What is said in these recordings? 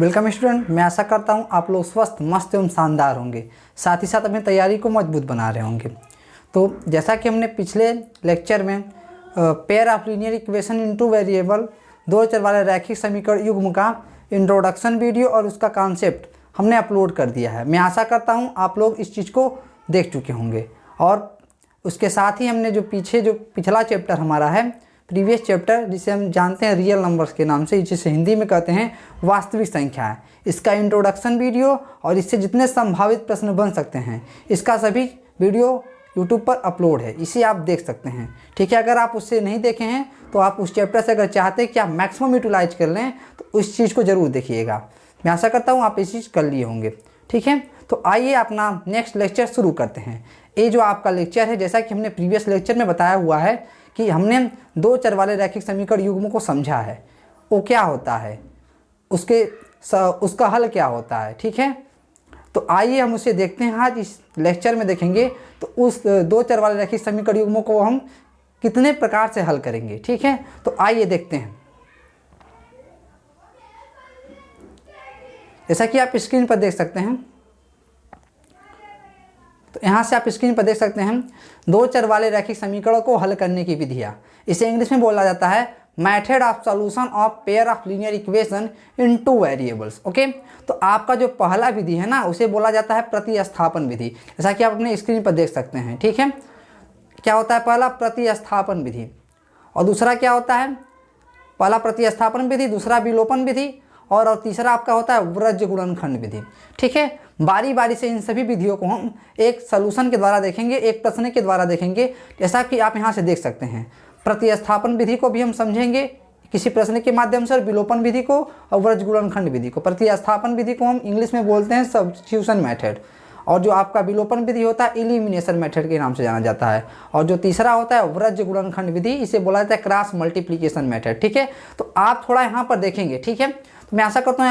Welcome student, मैं आशा करता हूँ आप लोग स्वस्थ, मस्त एवं शानदार होंगे, साथ ही साथ अपनी तैयारी को मजबूत बना रहे होंगे। तो जैसा कि हमने पिछले लेक्चर में pair of linear equation into variable दो चर वाले रैखिक समीकरण युग्म का इंट्रोडक्शन वीडियो और उसका कॉन्सेप्ट हमने अपलोड कर दिया है। मैं आशा करता हूँ आप लोग इस चीज़ को देख चुके होंगे। और उसके साथ ही हमने जो पिछला चैप्टर हमारा है, प्रीवियस चैप्टर, जिसे हम जानते हैं रियल नंबर्स के नाम से, जिसे हिंदी में कहते हैं वास्तविक संख्या है, इसका इंट्रोडक्शन वीडियो और इससे जितने संभावित प्रश्न बन सकते हैं, इसका सभी वीडियो यूट्यूब पर अपलोड है, इसे आप देख सकते हैं। ठीक है, अगर आप उससे नहीं देखे हैं तो आप उस चैप्टर से अगर चाहते हैं कि आप मैक्सिमम यूटिलाइज कर लें तो उस चीज़ को ज़रूर देखिएगा। मैं आशा करता हूँ आप ये चीज़ कर लिए होंगे। ठीक है, तो आइए अपना नेक्स्ट लेक्चर शुरू करते हैं। ये जो आपका लेक्चर है, जैसा कि हमने प्रीवियस लेक्चर में बताया हुआ है कि हमने दो चर वाले रैखिक समीकरण युग्म को समझा है, वो क्या होता है, उसका हल क्या होता है। ठीक है, तो आइए हम उसे देखते हैं। आज इस लेक्चर में देखेंगे तो उस दो चर वाले रैखिक समीकरण युग्मों को हम कितने प्रकार से हल करेंगे। ठीक है, तो आइए देखते हैं। जैसा कि आप स्क्रीन पर देख सकते हैं, तो यहाँ से आप स्क्रीन पर देख सकते हैं दो चर वाले रैखिक समीकरणों को हल करने की विधियाँ। इसे इंग्लिश में बोला जाता है method of solution of pair of linear equation into variables. Okay, तो आपका जो पहला विधि है ना, उसे बोला जाता है प्रतिस्थापन विधि, जैसा कि आप अपने स्क्रीन पर देख सकते हैं। ठीक है, क्या होता है पहला? प्रतिस्थापन विधि। और दूसरा क्या होता है? पहला प्रतिस्थापन विधि, दूसरा विलोपन विधि, और तीसरा आपका होता है व्रज गुणनखंड विधि। ठीक है, बारी बारी से इन सभी विधियों को हम एक सॉल्यूशन के द्वारा देखेंगे, एक प्रश्न के द्वारा देखेंगे। जैसा कि आप यहाँ से देख सकते हैं, प्रतिस्थापन विधि को भी हम समझेंगे किसी प्रश्न के माध्यम से, और विलोपन विधि को और व्रज गुणनखंड विधि को। प्रतिस्थापन विधि को हम इंग्लिश में बोलते हैं सब्स्टिट्यूशन मेथड, और जो आपका विलोपन विधि होता है एलिमिनेशन मेथड के नाम से जाना जाता है, और जो तीसरा होता है व्रज गुणनखंड विधि, इसे बोला जाता है क्रॉस मल्टीप्लिकेशन मेथड। ठीक है, तो आप थोड़ा यहाँ पर देखेंगे। ठीक है, तो मैं आशा करता हूँ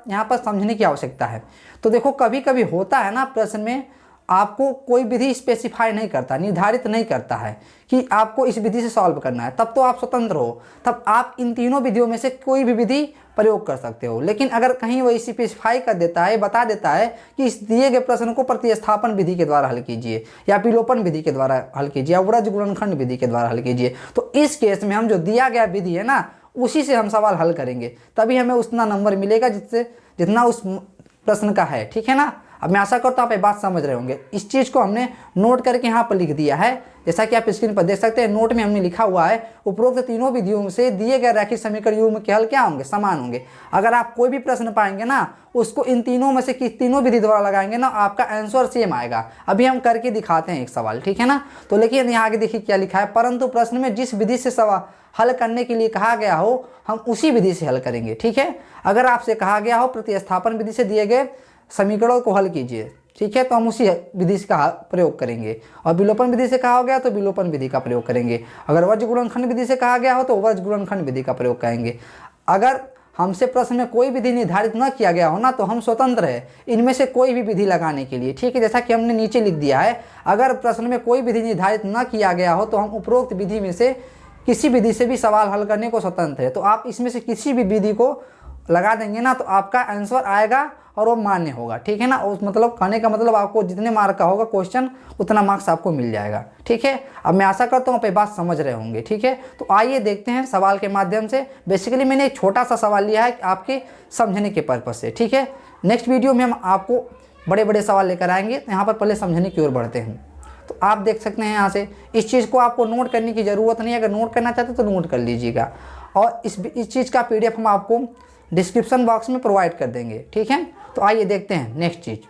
यहाँ पर समझने की आवश्यकता है। तो देखो, कभी कभी होता है ना, प्रश्न में आपको कोई विधि स्पेसिफाई नहीं करता, निर्धारित नहीं करता है कि आपको इस विधि से सॉल्व करना है, तब तो आप स्वतंत्र हो, तब आप इन तीनों विधियों में से कोई भी विधि प्रयोग कर सकते हो। लेकिन अगर कहीं वो स्पेसिफाई कर देता है, बता देता है कि इस दिए गए प्रश्न को प्रतिस्थापन विधि के द्वारा हल कीजिए, या विलोपन विधि के द्वारा हल कीजिए, या व्रज गुणनखंड विधि के द्वारा हल कीजिए, तो इस केस में हम जो दिया गया विधि है ना, उसी से हम सवाल हल करेंगे, तभी हमें उतना नंबर मिलेगा जितना उस प्रश्न का है। ठीक है ना, अब मैं आशा करता हूँ आप ये बात समझ रहे होंगे। इस चीज़ को हमने नोट करके यहाँ पर लिख दिया है, जैसा कि आप स्क्रीन पर देख सकते हैं। नोट में हमने लिखा हुआ है उपरोक्त तीनों विधियों से दिए गए रैखिक समीकरण युग्म के हल क्या होंगे? समान होंगे। अगर आप कोई भी प्रश्न पाएंगे ना, उसको इन तीनों में से किस तीनों विधि द्वारा लगाएंगे ना, आपका आंसर सेम आएगा। अभी हम करके दिखाते हैं एक सवाल। ठीक है ना, तो लेकिन यहाँ आगे देखिए क्या लिखा है, परंतु प्रश्न में जिस विधि से सवाल हल करने के लिए कहा गया हो, हम उसी विधि से हल करेंगे। ठीक है, अगर आपसे कहा गया हो प्रतिस्थापन विधि से दिए गए समीकरणों को हल कीजिए, ठीक है, तो हम उसी विधि का प्रयोग करेंगे। और विलोपन विधि से कहा गया तो विलोपन विधि का प्रयोग करेंगे। अगर व्रज गुणनखंड विधि से कहा गया हो तो व्रज गुणनखंड विधि का प्रयोग करेंगे। अगर हमसे प्रश्न में कोई विधि निर्धारित न किया गया हो ना, तो हम स्वतंत्र है इनमें से कोई भी विधि लगाने के लिए। ठीक है, जैसा कि हमने नीचे लिख दिया है, अगर प्रश्न में कोई विधि निर्धारित न किया गया हो तो हम उपरोक्त विधि में से किसी विधि से भी सवाल हल करने को स्वतंत्र है। तो आप इसमें से किसी भी विधि को लगा देंगे ना, तो आपका आंसर आएगा और वो मान्य होगा। ठीक है ना, उस मतलब कहने का मतलब आपको जितने मार्क का होगा क्वेश्चन, उतना मार्क्स आपको मिल जाएगा। ठीक है, अब मैं आशा करता हूँ आप ये बात समझ रहे होंगे। ठीक है, तो आइए देखते हैं सवाल के माध्यम से। बेसिकली मैंने एक छोटा सा सवाल लिया है आपके समझने के पर्पज से। ठीक है, नेक्स्ट वीडियो में हम आपको बड़े बड़े सवाल लेकर आएंगे। तो यहाँ पर पहले समझने की ओर बढ़ते हैं। तो आप देख सकते हैं यहाँ से, इस चीज़ को आपको नोट करने की ज़रूरत नहीं है। अगर नोट करना चाहते तो नोट कर लीजिएगा, और इस चीज़ का PDF हम आपको डिस्क्रिप्शन बॉक्स में प्रोवाइड कर देंगे। ठीक है, तो आइए देखते हैं नेक्स्ट चीज।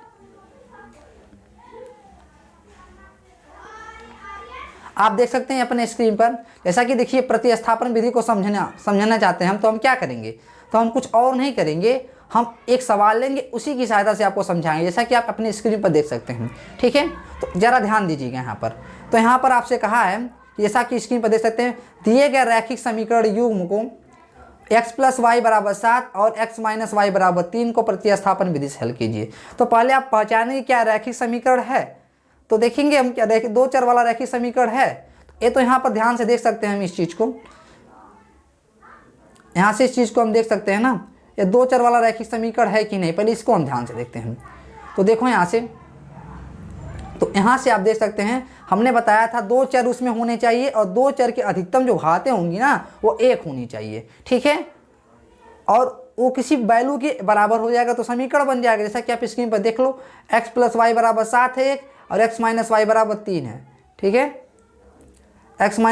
आप देख सकते हैं अपने स्क्रीन पर, जैसा कि देखिए प्रतिस्थापन विधि को समझना चाहते हैं हम, तो हम क्या करेंगे? तो हम कुछ और नहीं करेंगे, हम एक सवाल लेंगे, उसी की सहायता से आपको समझाएंगे, जैसा कि आप अपने स्क्रीन पर देख सकते हैं। ठीक है, तो जरा ध्यान दीजिएगा यहाँ पर। तो यहाँ पर आपसे कहा है, जैसा कि स्क्रीन पर देख सकते हैं, दिए गए रैखिक समीकरण युग्म को x + y = 7 और x - y = 3 को प्रतिस्थापन विधि से हल कीजिए। तो पहले आप पहचानेंगे क्या रैखिक समीकरण है। तो देखेंगे हम क्या दो चर वाला रैखिक समीकरण है। ये तो यहाँ पर ध्यान से देख सकते हैं हम इस चीज़ को, यहाँ से इस चीज़ को हम देख सकते हैं ना, ये दो चर वाला रैखिक समीकरण है कि नहीं, पहले इसको हम ध्यान से देखते हैं। तो देखो यहाँ से, तो यहाँ से आप देख सकते हैं हमने बताया था दो चर उसमें होने चाहिए और दो चर की अधिकतम जो घातें होंगी ना वो 1 होनी चाहिए, ठीक है, और वो किसी वैल्यू के बराबर हो जाएगा तो समीकरण बन जाएगा। जैसा कि आप स्क्रीन पर देख लो, x + y = 7 है एक, और x - y = 3 है, ठीक है, x - y =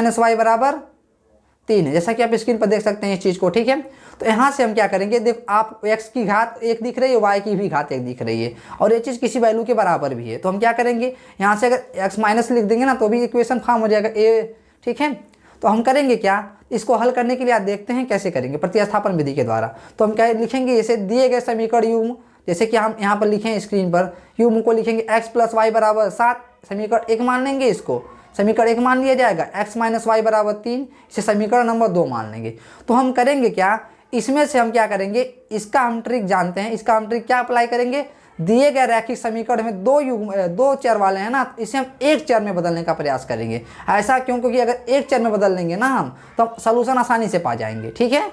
3 है, जैसा कि आप स्क्रीन पर देख सकते हैं इस चीज़ को, ठीक है। तो यहाँ से हम क्या करेंगे, देखो आप x की घात 1 दिख रही है, y की भी घात 1 दिख रही है, और ये चीज़ किसी वैल्यू के बराबर भी है, तो हम क्या करेंगे, यहाँ से अगर x माइनस लिख देंगे ना तो भी इक्वेशन फॉर्म हो जाएगा a, ठीक है। तो हम करेंगे क्या, इसको हल करने के लिए आप देखते हैं कैसे करेंगे, प्रतिस्थापन विधि के द्वारा। तो हम क्या लिखेंगे, जैसे दिए गए समीकरण युग्म, जैसे कि हम यहाँ पर लिखें स्क्रीन पर, युग्म को लिखेंगे x + y = 7, समीकरण 1 मान लेंगे, इसको समीकरण 1 मान लिया जाएगा, x - y = 3, इसे समीकरण नंबर 2 मान लेंगे। तो हम करेंगे क्या, इसमें से हम क्या करेंगे, इसका हम ट्रिक जानते हैं, इसका हम ट्रिक क्या अप्लाई करेंगे, दिए गए रैखिक समीकरण में दो चर वाले हैं ना, इसे हम एक चर में बदलने का प्रयास करेंगे। ऐसा क्यों, क्योंकि अगर एक चर में बदल लेंगे ना हम तो सलूशन आसानी से पा जाएंगे, ठीक है,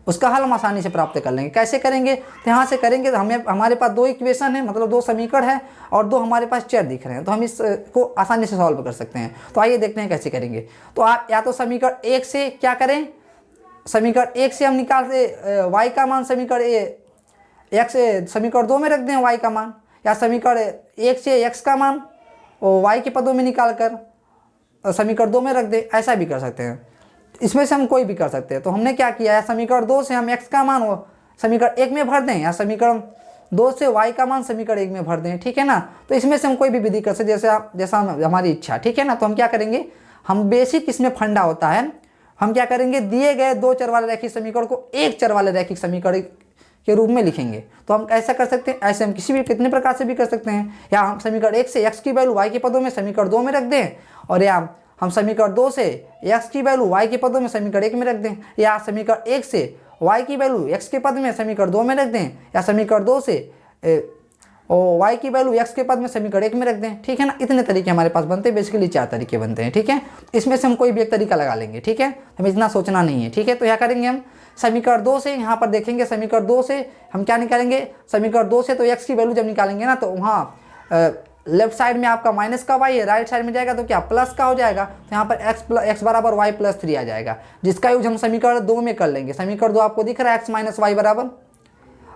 उसका हल हम आसानी से प्राप्त कर लेंगे। कैसे करेंगे, तो यहाँ से करेंगे, तो हमारे पास 2 इक्वेशन है, मतलब 2 समीकरण है और 2 हमारे पास चर दिख रहे हैं, तो हम इसको आसानी से सॉल्व कर सकते हैं। तो आइए देखते हैं कैसे करेंगे। तो आप या तो समीकरण 1 से क्या करें, समीकरण 1 से हम निकालते y का मान समीकरण 2 में रख दें y का मान, या समीकरण 1 से x का मान और y के पदों में निकाल कर समीकरण 2 में रख दें, ऐसा भी कर सकते हैं। इसमें से हम कोई भी कर सकते हैं। तो हमने क्या किया है, समीकरण 2 से हम x का मान समीकरण 1 में भर दें, या समीकरण 2 से y का मान समीकरण 1 में भर दें, ठीक है ना। तो इसमें से हम कोई भी विधि कर सकते हैं, जैसा हमारी इच्छा, ठीक है ना। तो हम क्या करेंगे, हम बेसिक इसमें फंडा होता है, हम क्या करेंगे, दिए गए 2 चर वाले रैखिक समीकरण को एक चर वाले रैखिक समीकरण के रूप में लिखेंगे। तो हम ऐसा कर सकते हैं, ऐसे हम कितने प्रकार से भी कर सकते हैं, या हम समीकरण 1 से x की वैल्यू y के पदों में समीकरण 2 में रख दें, और या हम समीकरण 2 से x की वैल्यू y के पदों में समीकरण 1 में रख दें, या समीकरण 1 से y की वैल्यू x के पद में समीकरण 2 में रख दें, या समीकरण 2 से y की वैल्यू x के पद में समीकरण 1 में रख दें, ठीक है ना। इतने तरीके हमारे पास बनते हैं, बेसिकली 4 तरीके बनते हैं, ठीक है। इसमें से हम कोई भी एक तरीका लगा लेंगे, ठीक है, हमें इतना सोचना नहीं है, ठीक है। तो क्या करेंगे, हम समीकरण 2 से यहाँ पर देखेंगे, समीकरण 2 से हम क्या निकालेंगे, समीकरण 2 से तो x की वैल्यू जब निकालेंगे ना तो वहाँ लेफ्ट साइड में आपका माइनस का y है, राइट साइड में जाएगा तो क्या प्लस का हो जाएगा, तो यहाँ पर x = y + 3 आ जाएगा, जिसका यूज हम समीकरण 2 में कर लेंगे। समीकरण 2 आपको दिख रहा है, x - y बराबर,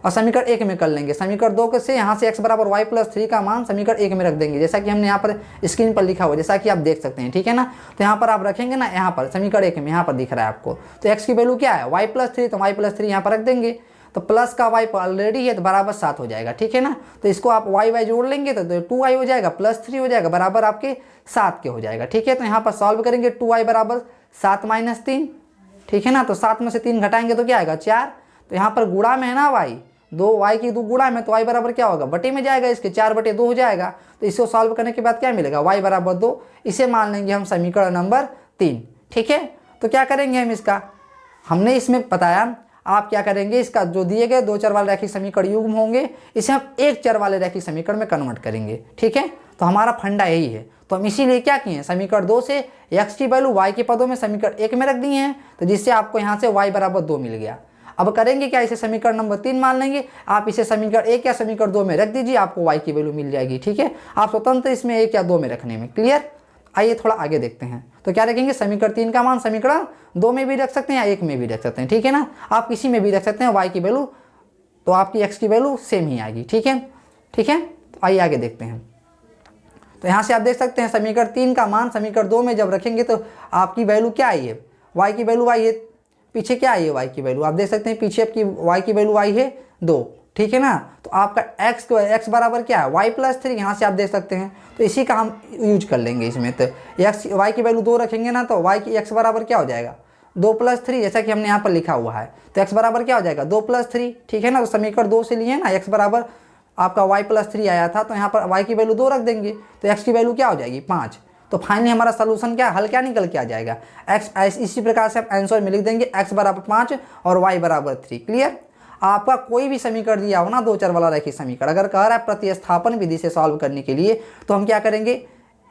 और समीकरण 1 में कर लेंगे, समीकरण 2 से यहाँ से x = y + 3 का मान समीकरण 1 में रख देंगे, जैसा कि हमने यहाँ पर स्क्रीन पर लिखा हुआ, जैसा कि आप देख सकते हैं, ठीक है ना। तो यहाँ पर आप रखेंगे ना, यहाँ पर समीकरण 1 में यहाँ पर दिख रहा है आपको, तो x की वैल्यू क्या है, y + 3, तो y + 3 यहाँ पर रख देंगे, तो प्लस का y ऑलरेडी है तो बराबर 7 हो जाएगा, ठीक है ना। तो इसको आप y जोड़ लेंगे तो 2y हो जाएगा, +3 हो जाएगा, बराबर आपके 7 के हो जाएगा, ठीक है। तो यहाँ पर सॉल्व करेंगे, 2y = 7 - 3, ठीक है ना। तो 7 में से 3 घटाएंगे तो क्या आएगा, 4। तो यहाँ पर गुणा में है ना y, 2y की 2 गुणा में, तो y बराबर क्या होगा, बटे में जाएगा, इसके 4/2 हो जाएगा। तो इसको सॉल्व करने के बाद क्या मिलेगा, y = 2, इसे मान लेंगे हम समीकरण नंबर 3, ठीक है। तो क्या करेंगे हम, इसका हमने इसमें बताया, आप क्या करेंगे, इसका जो दिए गए 2 चर वाले रैखिक समीकरण युग्म होंगे, इसे हम एक चर वाले रैखिक समीकरण में कन्वर्ट करेंगे, ठीक है। तो हमारा फंडा यही है। तो हम इसीलिए क्या किए हैं, समीकरण 2 से x की वैल्यू y के पदों में समीकरण 1 में रख दिए हैं, तो जिससे आपको यहाँ से y = 2 मिल गया। अब करेंगे क्या, इसे समीकरण नंबर 3 मान लेंगे, आप इसे समीकरण 1 या समीकरण 2 में रख दीजिए, आपको y की वैल्यू मिल जाएगी, ठीक है। आप स्वतंत्र इसमें 1 या 2 में रखने में, क्लियर। आइए थोड़ा आगे देखते हैं। तो क्या रखेंगे, समीकरण 3 का मान समीकरण 2 में भी रख सकते हैं या 1 में भी रख सकते हैं, ठीक है ना। आप किसी में भी रख सकते हैं, y की वैल्यू तो आपकी x की वैल्यू सेम ही आएगी, ठीक है, ठीक है। तो आइए आगे देखते हैं। तो यहाँ से आप देख सकते हैं समीकरण 3 का मान समीकरण 2 में जब रखेंगे तो आपकी वैल्यू क्या आई है, y की वैल्यू आई है, पीछे क्या आई है y की वैल्यू, आप देख सकते हैं पीछे आपकी y की वैल्यू आई है 2, ठीक है ना। तो आपका x बराबर क्या है, y + 3, यहाँ से आप देख सकते हैं। तो इसी का हम यूज कर लेंगे इसमें। तो y की वैल्यू 2 रखेंगे ना, तो x बराबर क्या हो जाएगा, 2 + 3, जैसा कि हमने यहाँ पर लिखा हुआ है। तो x बराबर क्या हो जाएगा, 2 + 3, ठीक है ना। तो समीकरण 2 से लिए ना, x बराबर आपका y + 3 आया था, तो यहाँ पर y की वैल्यू 2 रख देंगे, तो x की वैल्यू क्या हो जाएगी, 5। तो फाइनली हमारा सोल्यूशन क्या, हल क्या निकल के आ जाएगा, x। इसी प्रकार से हम आंसर में लिख देंगे x = 5 और y = 3, क्लियर। आपका कोई भी समीकरण दिया हो ना, 2 चर वाला रैखिक समीकरण, अगर कह रहा है प्रतिस्थापन विधि से सॉल्व करने के लिए, तो हम क्या करेंगे,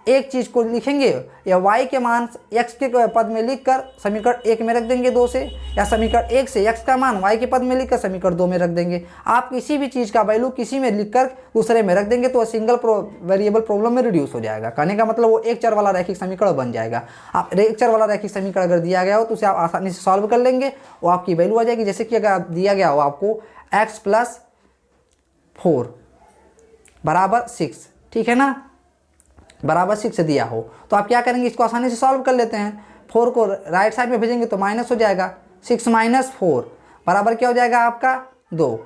एक चीज़ को लिखेंगे या y के मान x के पद में लिखकर समीकरण 1 में रख देंगे 2 से, या समीकरण 1 से x का मान y के पद में लिखकर समीकरण 2 में रख देंगे। आप किसी भी चीज़ का वैल्यू किसी में लिखकर दूसरे में रख देंगे तो सिंगल वेरिएबल प्रॉब्लम में रिड्यूस हो जाएगा। कहने का मतलब वो एक चर वाला रैखिक समीकरण बन जाएगा। आप एक चर वाला रैखिक समीकरण अगर दिया गया हो तो उसे आप आसानी से सॉल्व कर लेंगे, वो आपकी वैल्यू आ जाएगी। जैसे कि अगर दिया गया हो आपको x+4 बराबर 6, ठीक है ना, बराबर 6 से दिया हो तो आप क्या करेंगे, इसको आसानी से सॉल्व कर लेते हैं। 4 को राइट साइड में भेजेंगे तो माइनस हो जाएगा, 6 - 4 बराबर क्या हो जाएगा आपका 2,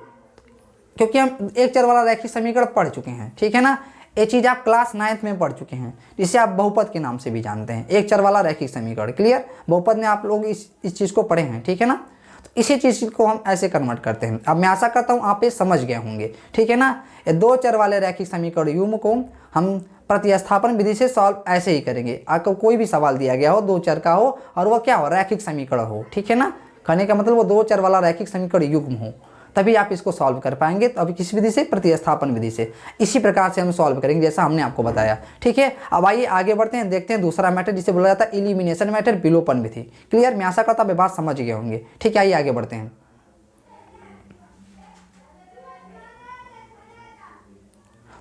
क्योंकि हम एक चर वाला रैखिक समीकरण पढ़ चुके हैं, ठीक है ना। ये चीज़ आप क्लास 9th में पढ़ चुके हैं, जिसे आप बहुपद के नाम से भी जानते हैं, एक चर वाला रैखिक समीकरण। क्लियर, बहुपद में आप लोग इस चीज़ को पढ़े हैं, ठीक है ना। तो इसी चीज़ को हम ऐसे कन्वर्ट करते हैं। अब मैं आशा करता हूँ आप ये समझ गए होंगे, ठीक है ना। ये दो चर वाले रैखिक समीकरण युग्म को हम प्रतिस्थापन विधि से सॉल्व ऐसे ही करेंगे। आपको कोई भी सवाल दिया गया हो, दो चर का हो और वह क्या हो, रैखिक समीकरण हो, ठीक है ना। कहने का मतलब वो दो चर वाला रैखिक समीकरण युग्म हो, तभी आप इसको सॉल्व कर पाएंगे। तो अभी किस विधि से, प्रतिस्थापन विधि से। इसी प्रकार से हम सॉल्व करेंगे जैसा हमने आपको बताया, ठीक है। अब आइए आगे बढ़ते हैं, देखते हैं दूसरा मेथड जिसे बोला जाता है एलिमिनेशन मेथड, विलोपन विधि। क्लियर, मैं आशा करता हूं आप बात समझ गए होंगे, ठीक है। आइए आगे बढ़ते हैं।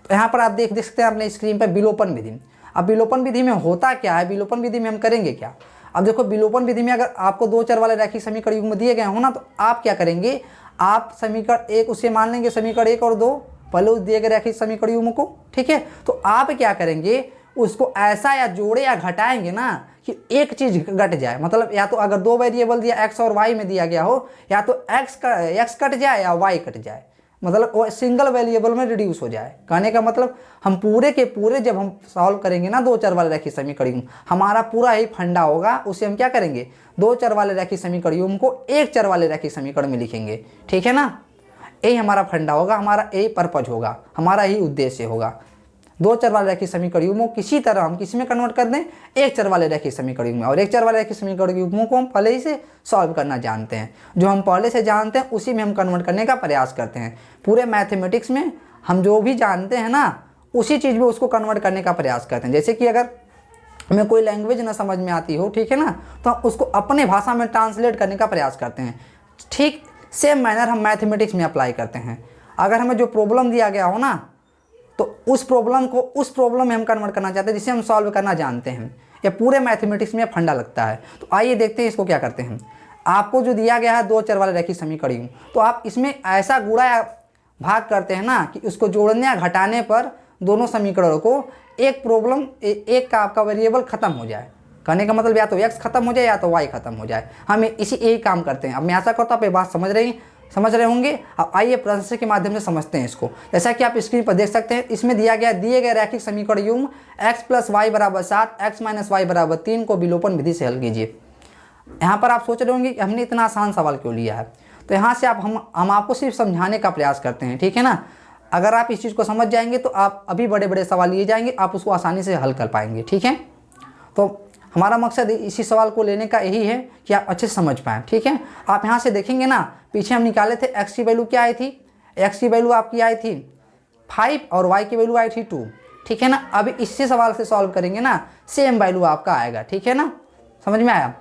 तो यहाँ पर आप देख सकते हैं अपने स्क्रीन पर विलोपन विधि। अब विलोपन विधि में होता क्या है, विलोपन विधि में हम करेंगे क्या। अब देखो, विलोपन विधि में अगर आपको दो चर वाले रैखिक समीकरण युग्म दिए गए हो ना, तो आप क्या करेंगे, आप समीकरण 1 उसे मान लेंगे, समीकरण 1 और 2 पहले उस दिए गए रैखिक समीकरण युग्म को, ठीक है। तो आप क्या करेंगे, उसको ऐसा या जोड़े या घटाएंगे ना कि एक चीज घट जाए। मतलब या तो अगर दो वेरिएबल दिया x और y में दिया गया हो, या तो x कट जाए या y कट जाए, मतलब वो सिंगल वेरिएबल में रिड्यूस हो जाए। कहने का मतलब हम पूरे के पूरे जब हम सॉल्व करेंगे ना दो चर वाले रैखिक समीकरण युग्म, हमारा पूरा ही फंडा होगा, उसे हम क्या करेंगे, दो चर वाले रैखिक समीकरण युग्म को एक चर वाले रैखिक समीकरण में लिखेंगे, ठीक है ना। यही हमारा फंडा होगा, हमारा यही पर्पज होगा, हमारा ही उद्देश्य होगा। दो चर वाले रैखिक समीकरण युग्मों किसी तरह हम किसी में कन्वर्ट कर दें, एक चर वाले रैखिक समीकरण युग्म में। और एक चर वाले रैखिक समीकरण युग्मों को हम पहले ही से सॉल्व करना जानते हैं, जो हम पहले से जानते हैं उसी में हम कन्वर्ट करने का प्रयास करते हैं। पूरे मैथमेटिक्स में हम जो भी जानते हैं ना, उसी चीज़ में उसको कन्वर्ट करने का प्रयास करते हैं। जैसे कि अगर हमें कोई लैंग्वेज ना समझ में आती हो, ठीक है ना, तो हम उसको अपने भाषा में ट्रांसलेट करने का प्रयास करते हैं। ठीक सेम मैनर हम मैथमेटिक्स में अप्लाई करते हैं। अगर हमें जो प्रॉब्लम दिया गया हो ना, तो उस प्रॉब्लम को उस प्रॉब्लम में हम कन्वर्ट करना चाहते हैं जिसे हम सॉल्व करना जानते हैं। ये पूरे मैथमेटिक्स में फंडा लगता है। तो आइए देखते हैं इसको क्या करते हैं। आपको जो दिया गया है दो चर वाले रैखिक समीकरण, तो आप इसमें ऐसा गुणा या भाग करते हैं ना कि उसको जोड़ने या घटाने पर दोनों समीकरणों को एक प्रॉब्लम एक का आपका वेरिएबल खत्म हो जाए। कहने का मतलब या तो x खत्म हो जाए या तो y खत्म हो जाए। हम इसी यही काम करते हैं। अब मैं आशा करता हूँ आप ये बात समझ रहे होंगे। अब आइए प्रश्न के माध्यम से समझते हैं इसको। जैसा कि आप स्क्रीन पर देख सकते हैं, इसमें दिए गए रैखिक समीकरण युग्म x + y = 7, x - y = 3 को विलोपन विधि से हल कीजिए। यहाँ पर आप सोच रहे होंगे कि हमने इतना आसान सवाल क्यों लिया है। तो यहाँ से हम आपको सिर्फ समझाने का प्रयास करते हैं, ठीक है ना। अगर आप इस चीज़ को समझ जाएंगे तो आप अभी बड़े बड़े सवाल लिए जाएंगे, आप उसको आसानी से हल कर पाएंगे, ठीक है। तो हमारा मकसद इसी सवाल को लेने का यही है कि आप अच्छे से समझ पाएँ, ठीक है। आप यहाँ से देखेंगे ना, पीछे हम निकाले थे x की वैल्यू क्या आई थी, x की वैल्यू आपकी आई थी 5 और y की वैल्यू आई थी 2, ठीक है ना। अभी इससे सवाल से सॉल्व करेंगे ना, सेम वैल्यू आपका आएगा, ठीक है ना। समझ में आया।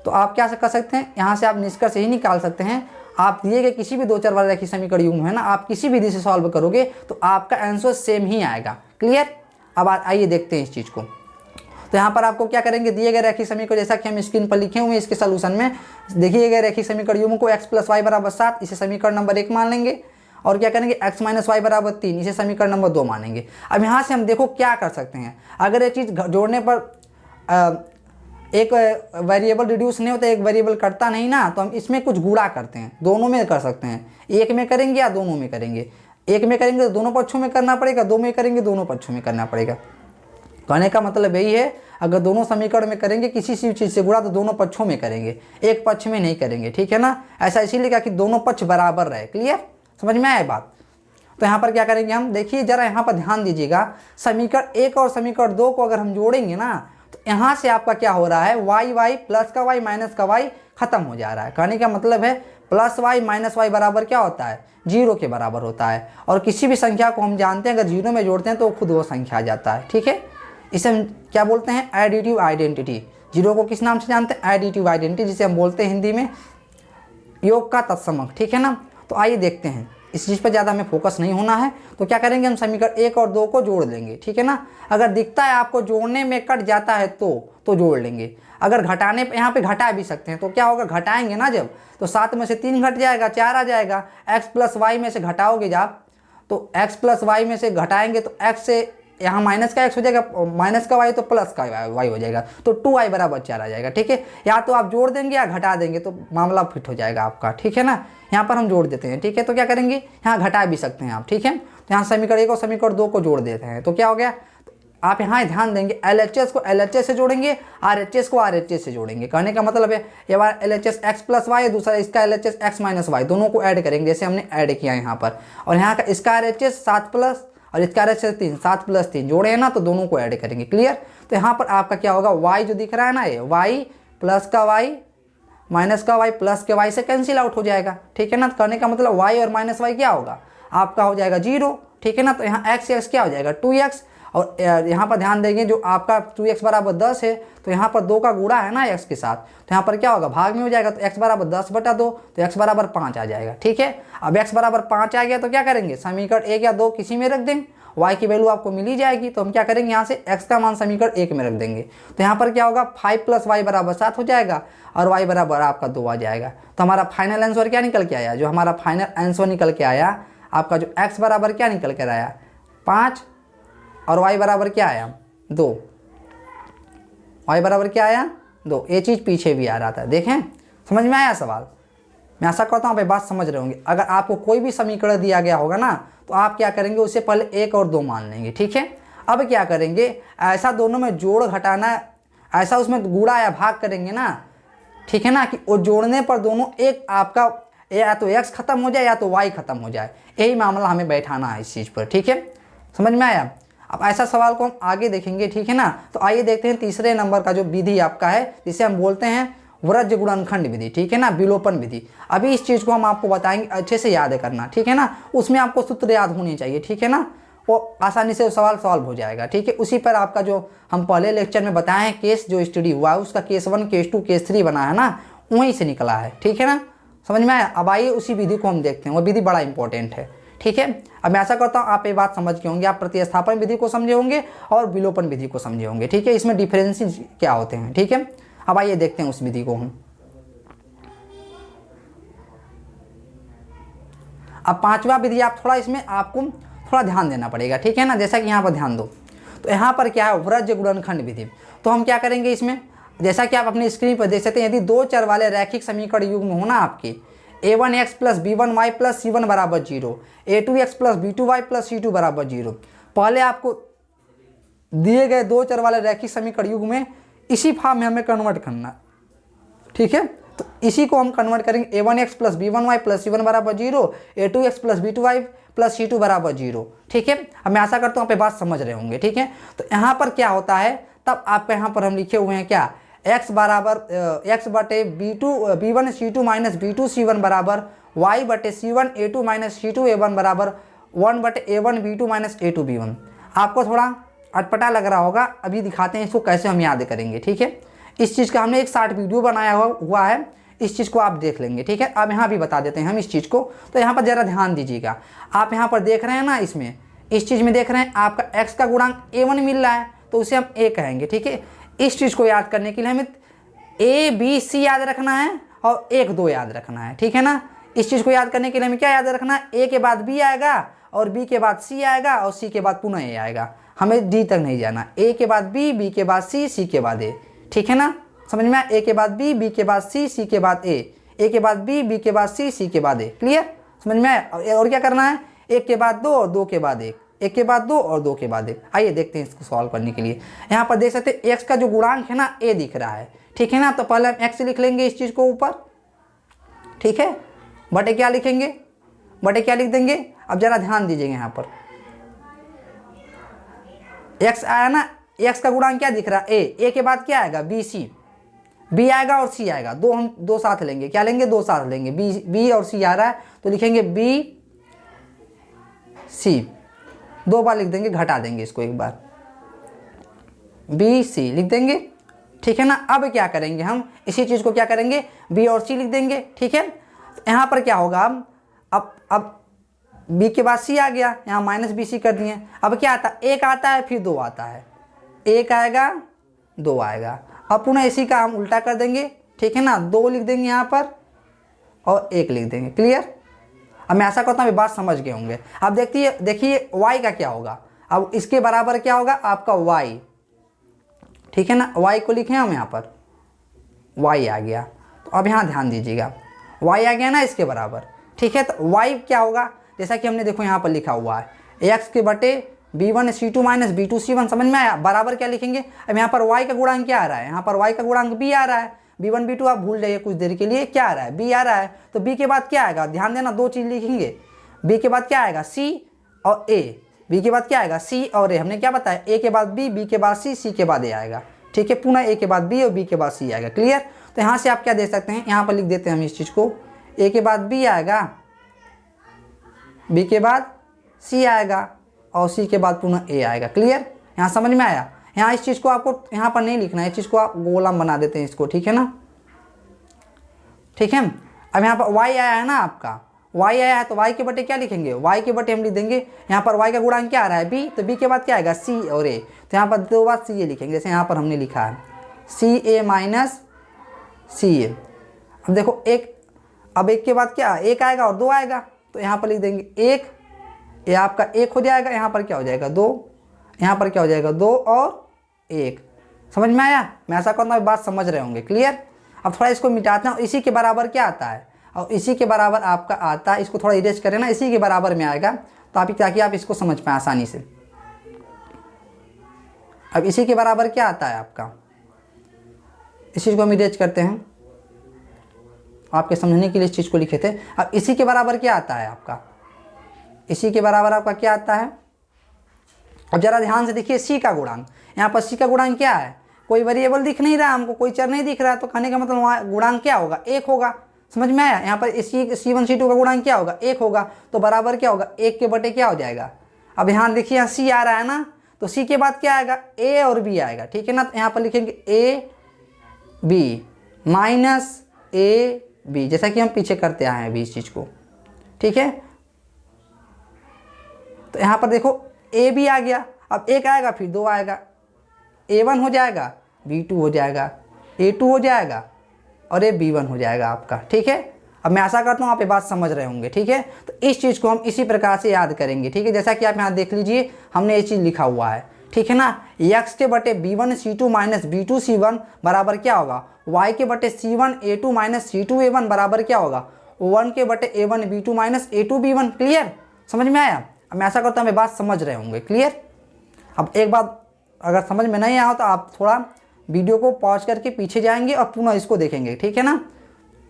तो आप क्या कर सकते हैं, यहाँ से आप निष्कर्ष यही निकाल सकते हैं, आप दिए गए किसी भी दो चर वाले रैखिक समीकरण युग्म है ना, आप किसी विधि से सॉल्व करोगे तो आपका आंसर सेम ही आएगा। क्लियर। अब आइए देखते हैं इस चीज़ को। तो यहाँ पर आपको क्या करेंगे, दिए गए रैखिक समीकरण जैसा कि हम स्क्रीन पर लिखे हुए हैं, इसके सलूशन में देखिए गए रैखिक समीकरण युग्म को x + y = 7, इसे समीकरण नंबर 1 मान लेंगे। और क्या करेंगे, x - y = 3, इसे समीकरण नंबर 2 मानेंगे। अब यहाँ से हम देखो क्या कर सकते हैं। अगर ये चीज़ जोड़ने पर एक वेरिएबल रिड्यूस नहीं होता, एक वेरिएबल कटता नहीं ना, तो हम इसमें कुछ गुणा करते हैं। दोनों में कर सकते हैं, एक में करेंगे या दोनों में करेंगे। एक में करेंगे तो दोनों पक्षों में करना पड़ेगा, दो में करेंगे दोनों पक्षों में करना पड़ेगा। कहने का मतलब यही है, अगर दोनों समीकरण में करेंगे किसी चीज़ से गुणा तो दोनों पक्षों में करेंगे, एक पक्ष में नहीं करेंगे, ठीक है ना। ऐसा इसीलिए क्या कि दोनों पक्ष बराबर रहे। क्लियर, समझ में आए बात। तो यहाँ पर क्या करेंगे हम, देखिए जरा यहाँ पर ध्यान दीजिएगा, समीकरण 1 और समीकरण 2 को अगर हम जोड़ेंगे ना, तो यहाँ से आपका क्या हो रहा है, y प्लस का y माइनस का y खत्म हो जा रहा है। कहने का मतलब है प्लस y माइनस y बराबर क्या होता है, 0 के बराबर होता है। और किसी भी संख्या को हम जानते हैं अगर 0 में जोड़ते हैं तो खुद वो संख्या आ जाता है, ठीक है। इसे हम क्या बोलते हैं, एडिटिव आइडेंटिटी। जीरो को किस नाम से जानते हैं, एडिटिव आइडेंटिटी, जिसे हम बोलते हैं हिंदी में योग का तत्समक, ठीक है ना। तो आइए देखते हैं, इस चीज़ पर ज़्यादा हमें फोकस नहीं होना है। तो क्या करेंगे, हम समीकरण 1 और 2 को जोड़ लेंगे, ठीक है ना। अगर दिखता है आपको जोड़ने में कट जाता है तो जोड़ लेंगे। अगर घटाने पे यहाँ पे घटा भी सकते हैं, तो क्या होगा, घटाएंगे ना जब, तो 7 में से 3 घट जाएगा, 4 आ जाएगा। x प्लस वाई में से घटाओगे जब, तो x प्लस वाई में से घटाएंगे तो x से यहाँ माइनस का x हो जाएगा, माइनस का y तो प्लस का y हो जाएगा, तो 2y बराबर 4 आ जाएगा, ठीक है। या तो आप जोड़ देंगे या घटा देंगे, तो मामला फिट हो जाएगा आपका, ठीक है ना। यहाँ पर हम जोड़ देते हैं, ठीक है। तो क्या करेंगे, यहाँ घटा भी सकते हैं आप, ठीक है। तो यहाँ समीकरण 1 और समीकरण 2 को जोड़ देते हैं, तो क्या हो गया, आप यहाँ ध्यान देंगे, LHS को LHS से जोड़ेंगे, RHS को RHS से जोड़ेंगे। कहने का मतलब है ये बार LHS x प्लस वाई है, दूसरा इसका LHS x माइनस वाई, दोनों को ऐड करेंगे जैसे हमने ऐड किया यहाँ पर। और यहाँ का इसका RHS 7 प्लस और इसका RHS 3, 7 प्लस 3 जोड़े हैं ना, तो दोनों को ऐड करेंगे, क्लियर। तो यहाँ पर आपका क्या होगा, y जो दिख रहा है ना, ये y प्लस का y माइनस का y प्लस के y से कैंसिल आउट हो जाएगा, ठीक है ना। कहने का मतलब y और माइनस y क्या होगा, आपका हो जाएगा 0, ठीक है ना। तो यहाँ x क्या हो जाएगा 2x, और यहाँ पर ध्यान देंगे जो आपका 2x बराबर 10 है, तो यहाँ पर 2 का गुणा है ना x के साथ, तो यहाँ पर क्या होगा, भाग में हो जाएगा, तो x बराबर 10/2, तो x बराबर 5 आ जाएगा, ठीक है। अब x बराबर 5 आ गया तो क्या करेंगे, समीकरण 1 या 2 किसी में रख देंगे, y की वैल्यू आपको मिल ही जाएगी। तो हम क्या करेंगे, यहाँ से x का मान समीकरण 1 में रख देंगे, तो यहाँ पर क्या होगा 5 + y बराबर 7 हो जाएगा, और y बराबर आपका 2 आ जाएगा। तो हमारा फाइनल आंसर क्या निकल के आया, जो हमारा फाइनल आंसर निकल के आया आपका, जो x बराबर क्या निकल कर आया 5, और y बराबर क्या आया 2, y बराबर क्या आया 2। ये चीज़ पीछे भी आ रहा था, देखें, समझ में आया सवाल। मैं आशा करता हूँ आप ये बात समझ रहे होंगे। अगर आपको कोई भी समीकरण दिया गया होगा ना, तो आप क्या करेंगे, उससे पहले 1 और 2 मान लेंगे, ठीक है। अब क्या करेंगे, ऐसा दोनों में जोड़ घटाना, ऐसा उसमें गुणा या भाग करेंगे ना, ठीक है ना, कि वो जोड़ने पर दोनों एक आपका या तो x खत्म हो जाए या तो y खत्म हो जाए, यही मामला हमें बैठाना है इस चीज़ पर, ठीक है। समझ में आया। अब ऐसा सवाल को हम आगे देखेंगे, ठीक है ना। तो आइए देखते हैं तीसरे नंबर का जो विधि आपका है, जिसे हम बोलते हैं व्रज गुणनखंड विधि, ठीक है ना, विलोपन विधि। अभी इस चीज़ को हम आपको बताएंगे, अच्छे से याद करना, ठीक है ना। उसमें आपको सूत्र याद होनी चाहिए, ठीक है ना, वो आसानी से सवाल सॉल्व हो जाएगा, ठीक है। उसी पर आपका जो हम पहले लेक्चर में बताए हैं केस जो स्टडी हुआ है, उसका केस 1, केस 2, केस 3 बना है ना, वहीं से निकला है, ठीक है ना। समझ में आया। अब आइए उसी विधि को हम देखते हैं, वो विधि बड़ा इंपॉर्टेंट है, ठीक है। अब मैं ऐसा करता हूँ आप ये बात समझ के होंगे, आप प्रतिस्थापन विधि को समझे होंगे और विलोपन विधि को समझे होंगे, ठीक है। इसमें डिफरेंस क्या होते हैं, ठीक है। अब आइए देखते हैं उस विधि को हम। अब पांचवा विधि आप थोड़ा इसमें आपको थोड़ा ध्यान देना पड़ेगा, ठीक है ना। जैसा कि यहाँ पर ध्यान दो, तो यहाँ पर क्या है, व्रज गुणनखंड विधि। तो हम क्या करेंगे इसमें, जैसा कि आप अपनी स्क्रीन पर देख सकते हैं, यदि 2 चर वाले रैखिक समीकरण युग्म हो ना आपके, a1x + b1y + c1 = 0, a2x + b2y + c2 = 0। पहले आपको दिए गए 2 चर वाले रैखिक समीकरण युग्म में इसी फॉर्म में हमें कन्वर्ट करना, ठीक है। तो इसी को हम कन्वर्ट करेंगे, a1x + b1y + c1 = 0, a2x + b2y + c2 = 0, ठीक है। अब मैं आशा करता हूँ आप ये बात समझ रहे होंगे, ठीक है। तो यहाँ पर क्या होता है, तब आपके यहाँ पर हम लिखे हुए हैं क्या, x बराबर x बटे b1 c2 - b2 c1 बराबर y बटे c1 a2 - c2 a1 बराबर 1 बटे a1 b2 - a2 b1। आपको थोड़ा अटपटा लग रहा होगा, अभी दिखाते हैं इसको कैसे हम याद करेंगे, ठीक है। इस चीज़ का हमने एक शॉर्ट वीडियो बनाया हुआ है, इस चीज़ को आप देख लेंगे, ठीक है। अब यहाँ भी बता देते हैं हम इस चीज़ को। तो यहाँ पर ज़रा ध्यान दीजिएगा, आप यहाँ पर देख रहे हैं ना, इसमें इस चीज़ में देख रहे हैं आपका x का गुणांक a1 मिल रहा है, तो उसे हम a कहेंगे, ठीक है। इस चीज़ को याद करने के लिए हमें a b c याद रखना है और 1 2 याद रखना है, ठीक है ना। इस चीज़ को याद करने के लिए हमें क्या याद रखना है, a के बाद b आएगा और b के बाद c आएगा और c के बाद पुनः a आएगा, हमें d तक नहीं जाना, a के बाद b, b के बाद c, c के बाद a, ठीक है ना। समझ में आया, a के बाद b, b के बाद c, c के बाद a के बाद b, b के बाद c, c के बाद a, क्लियर। समझ में आया। और क्या करना है, 1 के बाद 2 और 2 के बाद 1, 1 के बाद 2 और 2 के बाद 1। आइए देखते हैं इसको सॉल्व करने के लिए। यहाँ पर देख सकते हैं x का जो गुणांक है ना a दिख रहा है, ठीक है ना। तो पहले हम x लिख लेंगे इस चीज़ को ऊपर, ठीक है, बटे क्या लिखेंगे, बटे क्या लिख देंगे। अब जरा ध्यान दीजिएगा, यहाँ पर x आया ना, x का गुणांक क्या दिख रहा है a के बाद क्या आएगा b c, b आएगा और c आएगा, हम दो साथ लेंगे, क्या लेंगे, 2 साथ लेंगे, b और c आ रहा है तो लिखेंगे b c, 2 बार लिख देंगे, घटा देंगे इसको एक बार, बी सी लिख देंगे, ठीक है ना। अब क्या करेंगे हम, इसी चीज़ को क्या करेंगे, बी और सी लिख देंगे, ठीक है। तो यहाँ पर क्या होगा, अब बी के बाद सी आ गया, यहाँ माइनस बी सी कर दिए। अब क्या आता है, एक आता है फिर दो आता है, एक आएगा दो आएगा। अब पुनः इसी का हम उल्टा कर देंगे, ठीक है ना, दो लिख देंगे यहाँ पर और एक लिख देंगे। क्लियर। अब मैं ऐसा करता हूँ, बात समझ गए होंगे। अब देखिए y का क्या होगा, अब इसके बराबर क्या होगा आपका y, ठीक है ना। y को लिखे हम यहाँ पर, y आ गया। तो अब यहाँ ध्यान दीजिएगा, y आ गया ना इसके बराबर, ठीक है। तो y क्या होगा, जैसा कि हमने देखो यहाँ पर लिखा हुआ है x के बटे b1c2 माइनस b2c1, समझ में आया। बराबर क्या लिखेंगे, अब यहाँ पर y का गुणांक क्या आ रहा है, यहाँ पर y का गुणांक b आ रहा है, b1 b2 आप भूल जाइए कुछ देर के लिए, क्या आ रहा है, b आ रहा है। तो b के बाद क्या आएगा, ध्यान देना, दो चीज़ लिखेंगे, b के बाद क्या आएगा c और a, b के बाद क्या आएगा c और a, हमने क्या बताया, a के बाद b के बाद c के बाद a आएगा, ठीक है। पुनः a के बाद b और b के बाद c आएगा। क्लियर। तो यहाँ से आप क्या दे सकते हैं, यहाँ पर लिख देते हैं हम इस चीज़ को, a के बाद b आएगा, b के बाद c आएगा और c के बाद पुनः a आएगा। क्लियर। यहाँ समझ में आया। यहाँ इस चीज़ को आपको यहाँ पर नहीं लिखना है, इस चीज़ को आप गोलम बना देते हैं इसको, ठीक है ना, ठीक है। अब यहाँ पर y आया है ना आपका, y आया है तो y के बटे क्या लिखेंगे, y के बटे हम लिख देंगे, यहाँ पर y का गुणांक क्या आ रहा है b, तो b के बाद क्या आएगा c और a, तो यहाँ पर दो बार c a लिखेंगे, जैसे यहाँ पर हमने लिखा है c a minus c a। अब देखो एक, अब एक के बाद क्या, एक आएगा और दो आएगा, तो यहाँ पर लिख देंगे एक, ये आपका एक हो जाएगा, यहाँ पर क्या हो जाएगा दो, यहाँ पर क्या हो जाएगा दो और एक। समझ में आया। मैं ऐसा करता हूँ, बात समझ रहे होंगे। क्लियर। अब थोड़ा इसको मिटाते हैं, इसी के बराबर क्या आता है, और इसी के बराबर आपका आता है, इसको थोड़ा इरेज करें ना, इसी के बराबर में आएगा, तो आप ताकि आप इसको समझ पाएँ आसानी से। अब इसी के बराबर क्या आता है आपका, इस चीज़ को हम इरेज करते हैं, आपके समझने के लिए इस चीज़ को लिखे थे। अब इसी के बराबर क्या आता है आपका, इसी के बराबर आपका क्या आता है, अब जरा ध्यान से देखिए सी का गुणांक, यहाँ पर सी का गुणांक क्या है, कोई वेरिएबल दिख नहीं रहा हमको, कोई चर नहीं दिख रहा, तो कहने का मतलब वहाँ गुणांक क्या होगा, एक होगा। समझ में आया। यहाँ पर इसी c1 c2 का गुणांक क्या होगा, एक होगा, तो बराबर क्या होगा, एक के बटे क्या हो जाएगा। अब यहाँ देखिए यहाँ सी आ रहा है ना, तो सी के बाद क्या आएगा, ए और बी आएगा, ठीक है ना। तो यहाँ पर लिखेंगे A B minus A B, जैसा कि हम पीछे करते आए हैं अभी इस चीज़ को, ठीक है। तो यहाँ पर देखो ए बी आ गया, अब एक आएगा फिर दो आएगा, a1 हो जाएगा, b2 हो जाएगा, a2 हो जाएगा और ये b1 हो जाएगा आपका, ठीक है। अब मैं आशा करता हूँ आप ये बात समझ रहे होंगे, ठीक है। तो इस चीज़ को हम इसी प्रकार से याद करेंगे, ठीक है। जैसा कि आप यहाँ देख लीजिए, हमने ये चीज़ लिखा हुआ है, ठीक है ना। x के बटे b1c2 माइनस b2c1 बराबर क्या होगा, y के बटे c1a2 माइनस c2a1 बराबर क्या होगा, 1 के बटे a1 b2 minus a2 b1। Clear. समझ में आया। अब मैं ऐसा करता हूँ ये बात समझ रहे होंगे। क्लियर। अब एक बात अगर समझ में नहीं आया तो आप थोड़ा वीडियो को पॉज करके पीछे जाएंगे और पुनः इसको देखेंगे, ठीक है ना।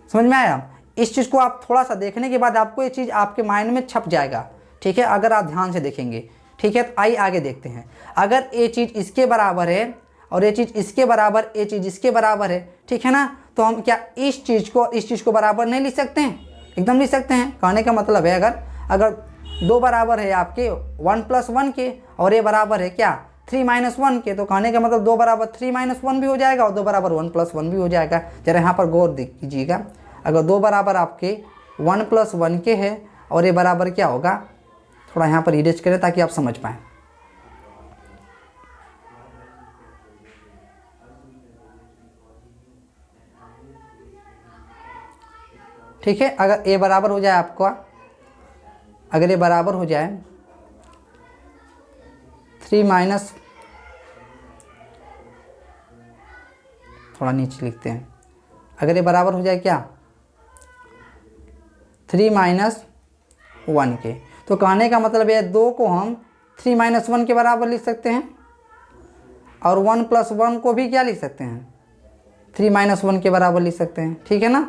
समझ में आया। इस चीज़ को आप थोड़ा सा देखने के बाद आपको ये चीज़ आपके माइंड में छप जाएगा, ठीक है, अगर आप ध्यान से देखेंगे, ठीक है। तो आइए आगे देखते हैं। अगर ये चीज़ इसके बराबर है और ये चीज़ इसके बराबर, ये चीज़ इसके बराबर है, ठीक है ना, तो हम क्या इस चीज़ को बराबर नहीं लिख सकते हैं, एकदम लिख सकते हैं। कहने का मतलब है अगर दो बराबर है आपके 1 + 1 के और ये बराबर है क्या 3 - 1 के, तो कहने का मतलब 2 बराबर 3 - 1 भी हो जाएगा और 2 बराबर 1 + 1 भी हो जाएगा। जरा यहाँ पर गौर कीजिएगा, अगर 2 बराबर आपके 1 + 1 के है और ये बराबर क्या होगा, थोड़ा यहाँ पर इरेज करें ताकि आप समझ पाएँ। ठीक है। अगर ए बराबर हो जाए आपका, अगर ये बराबर हो जाए 3 थोड़ा नीचे लिखते हैं, अगर ये बराबर हो जाए क्या 3 - 1 के, तो कहने का मतलब है 2 को हम 3 - 1 के बराबर लिख सकते हैं और 1 + 1 को भी क्या लिख सकते हैं 3 - 1 के बराबर लिख सकते हैं, ठीक है ना।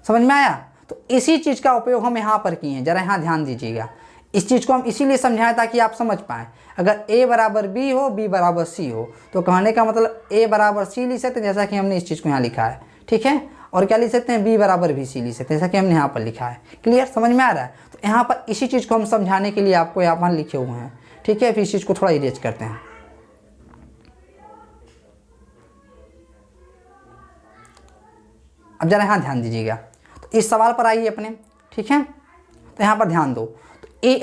समझ में आया। तो इसी चीज़ का उपयोग हम यहाँ पर किए हैं, जरा यहाँ ध्यान दीजिएगा। इस चीज़ को हम इसीलिए समझाएं ताकि आप समझ पाएँ। अगर a बराबर b हो, b बराबर c हो, तो कहने का मतलब a बराबर c लिख सकते हैं, जैसा कि हमने इस चीज़ को यहाँ लिखा है, ठीक है। और क्या लिख सकते हैं, b बराबर भी c लिख सकते हैं, जैसा कि हमने यहाँ पर लिखा है। क्लियर, समझ में आ रहा है। तो यहाँ पर इसी चीज़ को हम समझाने के लिए आपको यहाँ पर लिखे हुए हैं, ठीक है। फिर इस चीज़ को थोड़ा इरेज करते हैं। अब जरा यहाँ ध्यान दीजिएगा, तो इस सवाल पर आइए अपने, ठीक है। तो यहाँ पर ध्यान दो,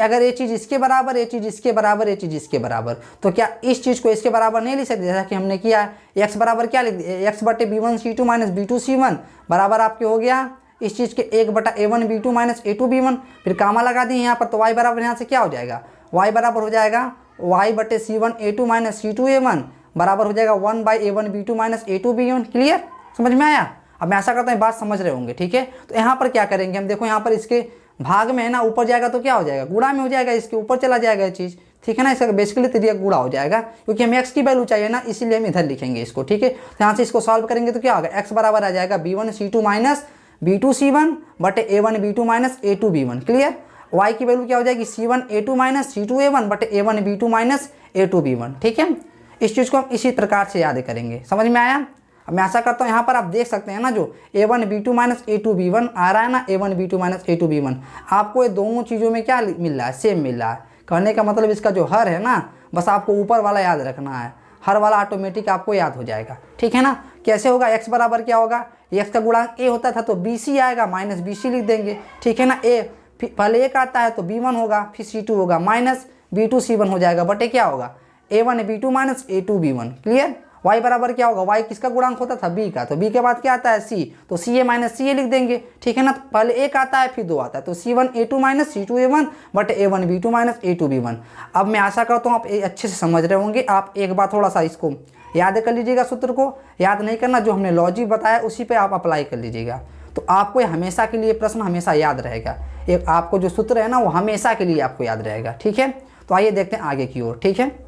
अगर ये चीज़ इसके बराबर, ये चीज़ इसके बराबर, ये चीज़ इसके बराबर, तो क्या इस चीज़ को इसके बराबर नहीं लिख सकते? जैसा कि हमने किया है, x बराबर क्या लिख दिया, x बटे b1c2 माइनस b2c1 बराबर आपके हो गया इस चीज़ के 1 बटा a1b2 माइनस a2b1। फिर कामा लगा दिए यहाँ पर, तो y बराबर यहाँ से क्या हो जाएगा, y बराबर हो जाएगा y बटे c1a2 माइनस c2a1 बराबर हो जाएगा 1 by a1b2 minus a2b1। Clear, समझ में आया? अब मैं आशा करता हूँ बात समझ रहे होंगे, ठीक है। तो यहाँ पर क्या करेंगे हम, देखो यहाँ पर इसके भाग में है ना, ऊपर जाएगा तो क्या हो जाएगा, गुणा में हो जाएगा, इसके ऊपर चला जाएगा ये चीज़, ठीक है ना। इसका बेसिकली तरीका गुणा हो जाएगा, क्योंकि हमें x की वैल्यू चाहिए ना, इसीलिए हम इधर लिखेंगे इसको, ठीक है। तो यहाँ से इसको सॉल्व करेंगे तो क्या होगा, x बराबर आ जाएगा b1c2 माइनस b2c1 बटे a1b2 minus a2b1। Clear, y की वैल्यू क्या हो जाएगी, c1a2 माइनस c2a1 बटे a1b2 माइनस a2b1, ठीक है। इस चीज़ को हम इसी प्रकार से याद करेंगे, समझ में आया? अब मैं आशा करता हूँ यहाँ पर आप देख सकते हैं ना, जो a1b2 माइनस a2b1 आ रहा है ना, a1b2 माइनस a2b1, आपको ये दोनों चीज़ों में क्या मिल रहा है, सेम मिल रहा है। कहने का मतलब इसका जो हर है ना, बस आपको ऊपर वाला याद रखना है, हर वाला ऑटोमेटिक आपको याद हो जाएगा, ठीक है ना। कैसे होगा, x बराबर क्या होगा, x का गुणांक a होता था तो bc आएगा, माइनस bc लिख देंगे, ठीक है ना। a पहले 1 आता है तो b1 होगा, फिर c2 होगा, माइनस b2 c1 हो जाएगा, बटे क्या होगा a1b2 minus a2b1। Clear, y बराबर क्या होगा, y किसका गुणांक होता था, b का, तो b के बाद क्या आता है c, तो ca माइनस ca लिख देंगे, ठीक है ना। तो पहले 1 आता है फिर 2 आता है, तो c1a2 माइनस c2a1 बटे a1b2 माइनस a2b1। अब मैं आशा करता हूँ आप अच्छे से समझ रहे होंगे। आप एक बार थोड़ा सा इसको याद कर लीजिएगा, सूत्र को याद नहीं करना, जो हमने लॉजिक बताया उसी पर आप अप्लाई कर लीजिएगा, तो आपको हमेशा के लिए प्रश्न हमेशा याद रहेगा। एक आपको जो सूत्र है ना, वो हमेशा के लिए आपको याद रहेगा, ठीक है। तो आइए देखते हैं आगे की ओर, ठीक है।